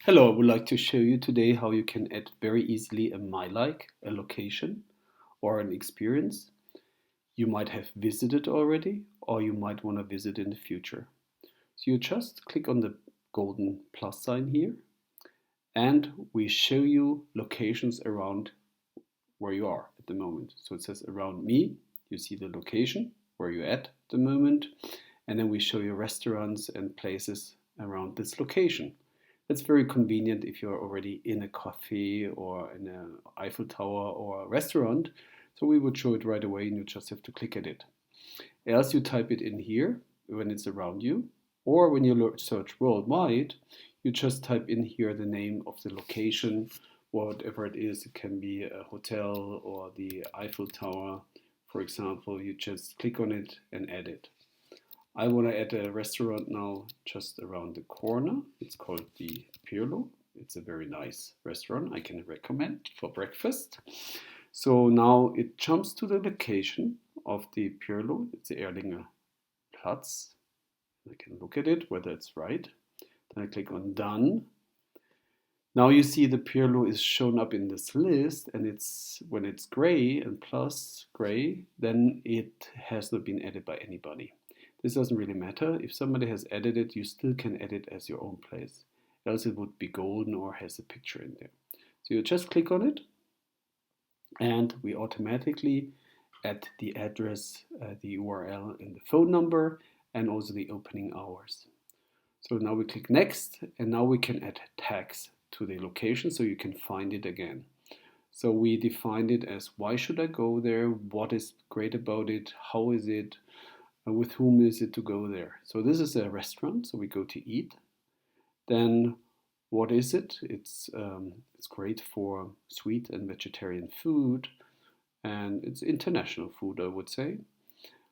Hello, I would like to show you today how you can add very easily a myLike, a location, or an experience you might have visited already, or you might want to visit in the future. So you just click on the golden plus sign here, and we show you locations around where you are at the moment. So it says around me, you see the location where you're at the moment, and then we show you restaurants and places around this location. It's very convenient if you're already in a cafe or in an Eiffel Tower or a restaurant. So we would show it right away and you just have to click at it. Else you type it in here when it's around you, or when you search worldwide, you just type in here the name of the location, whatever it is. It can be a hotel or the Eiffel Tower. For example, you just click on it and add it. I want to add a restaurant now just around the corner. It's called the Pirlo. It's a very nice restaurant I can recommend for breakfast. So now it jumps to the location of the Pirlo. It's the Erlinger Platz. I can look at it, whether it's right. Then I click on Done. Now you see the Pirlo is shown up in this list, and it's when it's gray and plus gray, then it has not been added by anybody. This doesn't really matter. If somebody has added it, you still can add it as your own place. Else it would be golden or has a picture in there. So you just click on it, and we automatically add the address, the URL, and the phone number, and also the opening hours. So now we click next, and now we can add tags to the location so you can find it again. So we defined it as why should I go there, what is great about it, how is it, with whom is it to go there. So this is a restaurant, so we go to eat. Then what is it? It's great for sweet and vegetarian food, and it's international food, I would say.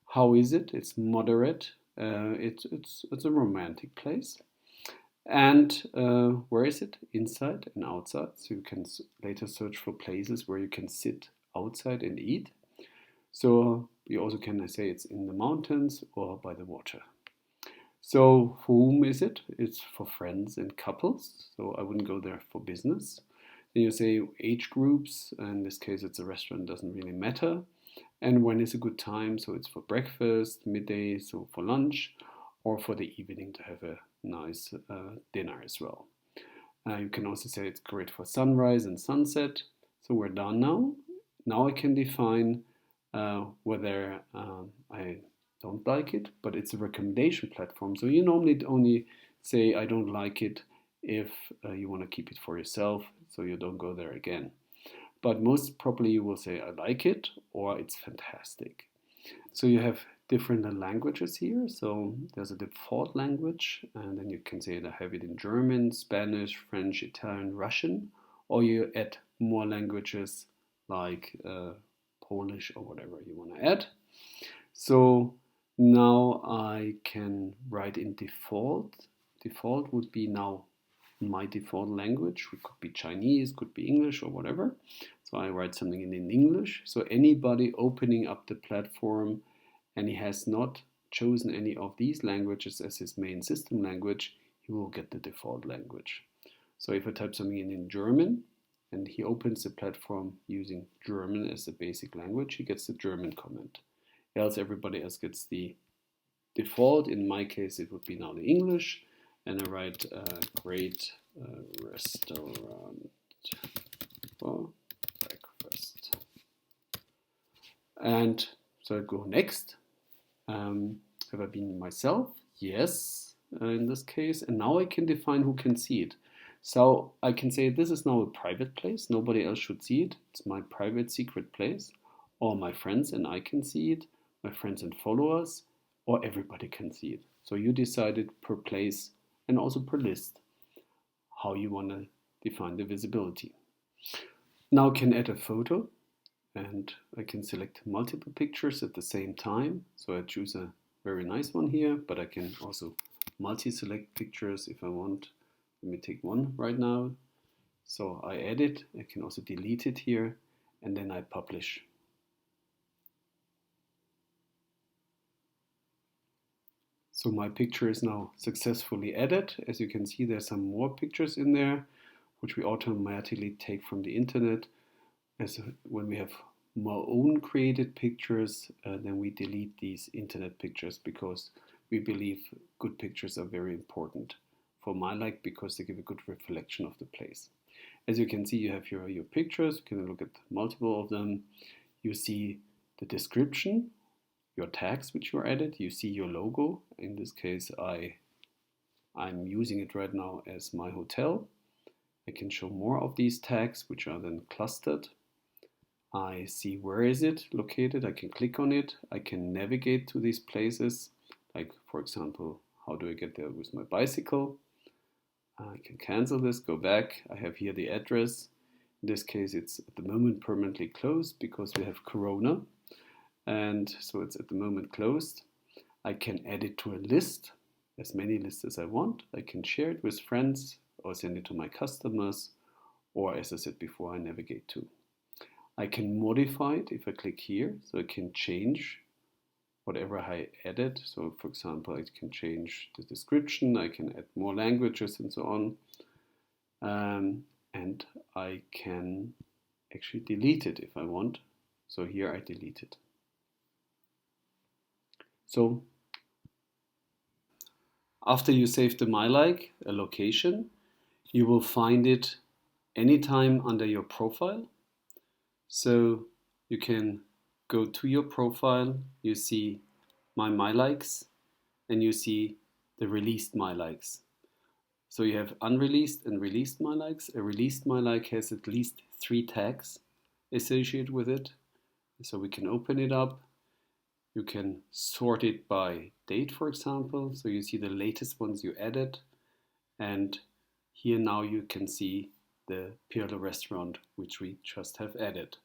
How is it? It's moderate. It's a romantic place. And where is it? Inside and outside. So you can later search for places where you can sit outside and eat. So you also can say it's in the mountains or by the water. So for whom is it? It's for friends and couples. So I wouldn't go there for business. Then you say age groups. In this case, it's a restaurant, doesn't really matter. And when is a good time? So it's for breakfast, midday, so for lunch, or for the evening to have a nice dinner as well. You can also say it's great for sunrise and sunset. So we're done now. Now I can define whether I don't like it, but it's a recommendation platform. So you normally only say I don't like it if you want to keep it for yourself, so you don't go there again. But most probably you will say I like it or it's fantastic. So you have different languages here. So there's a default language, and then you can say I have it in German, Spanish, French, Italian, Russian, or you add more languages like Polish or whatever you want to add. So now I can write in default. Default would be now my default language. It could be Chinese, could be English or whatever. So I write something in English. So anybody opening up the platform and he has not chosen any of these languages as his main system language, he will get the default language. So if I type something in German and he opens the platform using German as the basic language, he gets the German comment. Else everybody else gets the default. In my case, it would be now the English. And I write great restaurant for breakfast. And so I go next. Have I been myself? Yes, in this case. And now I can define who can see it. So I can say this is now a private place. Nobody else should see it. It's my private secret place. Or my friends and I can see it. My friends and followers. Or everybody can see it. So you decided per place and also per list how you want to define the visibility. Now I can add a photo, and I can select multiple pictures at the same time. So I choose a very nice one here, but I can also multi-select pictures if I want. Let me take one right now. So I add it, I can also delete it here, and then I publish. So my picture is now successfully added. As you can see, there's some more pictures in there, which we automatically take from the internet. When we have more own created pictures, then we delete these internet pictures because we believe good pictures are very important for myLike because they give a good reflection of the place. As you can see, you have your pictures. You can look at multiple of them. You see the description, your tags which were added. You see your logo. In this case, I'm using it right now as my hotel. I can show more of these tags which are then clustered. I see where is it located. I can click on it. I can navigate to these places. Like, for example, how do I get there with my bicycle? I can cancel this, go back. I have here the address. In this case, it's at the moment permanently closed because we have Corona. And so it's at the moment closed. I can add it to a list, as many lists as I want. I can share it with friends or send it to my customers, or as I said before, I navigate to. I can modify it if I click here, so I can change whatever I added. So for example, I can change the description, I can add more languages and so on. And I can actually delete it if I want. So here I delete it. So after you save the myLike, a location, you will find it anytime under your profile. So you can go to your profile, you see my myLikes, and you see the released myLikes. So you have unreleased and released myLikes. A released myLike has at least 3 tags associated with it. So we can open it up. You can sort it by date, for example. So you see the latest ones you added. And here now you can see the Pirlo restaurant, which we just have added.